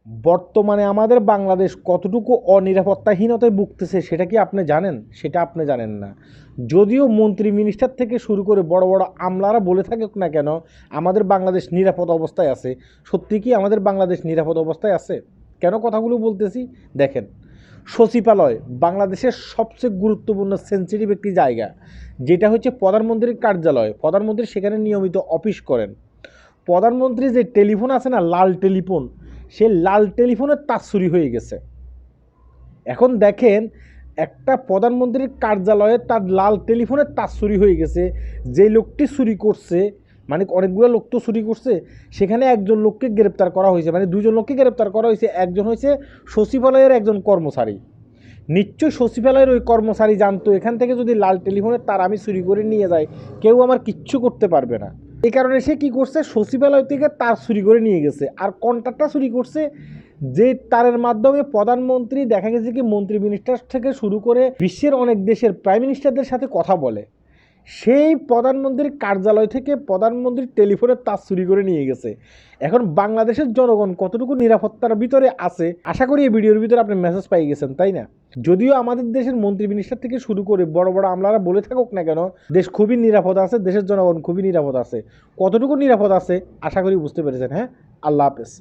বর্তমানে আমাদের বাংলাদেশ কতটুকু অনিরাপত্তাহীনতায় ভুগতেছে সেটা কি আপনি জানেন? সেটা আপনি জানেন না। যদিও মন্ত্রী মিনিস্টার থেকে শুরু করে বড় বড় আমলারা বলে থাকুক না কেন আমাদের বাংলাদেশ নিরাপদ অবস্থায় আছে, সত্যি কি আমাদের বাংলাদেশ নিরাপদ অবস্থায় আছে? কেন কথাগুলো বলতেছি দেখেন, সচিবালয় বাংলাদেশের সবচেয়ে গুরুত্বপূর্ণ সেন্সিটিভ একটি জায়গা, যেটা হচ্ছে প্রধানমন্ত্রীর কার্যালয়। প্রধানমন্ত্রী সেখানে নিয়মিত অফিস করেন। প্রধানমন্ত্রী যে টেলিফোন আছে না, লাল টেলিফোন, সে লাল টেলিফোনের তার চুরি হয়ে গেছে। এখন দেখেন, একটা প্রধানমন্ত্রীর কার্যালয়ে তার লাল টেলিফোনের তার চুরি হয়ে গেছে। যে লোকটি চুরি করছে, মানে অনেকগুলো লোক তো চুরি করছে, সেখানে একজন লোককে গ্রেপ্তার করা হয়েছে, মানে দুজন লোককে গ্রেপ্তার করা হয়েছে। একজন হয়েছে সচিবালয়ের একজন কর্মচারী। নিশ্চয়ই সচিবালয়ের ওই কর্মচারী জানতো এখান থেকে যদি লাল টেলিফোনের তার আমি চুরি করে নিয়ে যাই, কেউ আমার কিচ্ছু করতে পারবে না। এই কারণে সে কী করছে, সচিবালয় থেকে তার চুরি করে নিয়ে গেছে। আর কন্ট্রাক্টটা চুরি করছে যে তারের মাধ্যমে প্রধানমন্ত্রী দেখা গেছে কি মন্ত্রী মিনিস্টার থেকে শুরু করে বিশ্বের অনেক দেশের প্রাইম মিনিস্টারদের সাথে কথা বলে, সেই প্রধানমন্ত্রীর কার্যালয় থেকে প্রধানমন্ত্রীর টেলিফোনের তার চুরি করে নিয়ে গেছে। এখন বাংলাদেশের জনগণ কতটুকু নিরাপত্তার ভিতরে আছে, আশা করি এই ভিডিওর ভিতরে আপনি মেসেজ পাই গেছেন, তাই না? যদিও আমাদের দেশের মন্ত্রী মিনিস্টার থেকে শুরু করে বড় বড় আমলারা বলে থাকুক না কেন দেশ খুবই নিরাপদ আছে, দেশের জনগণ খুবই নিরাপদ আছে, কতটুকু নিরাপদ আছে আশা করি বুঝতে পেরেছেন। হ্যাঁ, আল্লাহ হাফেজ।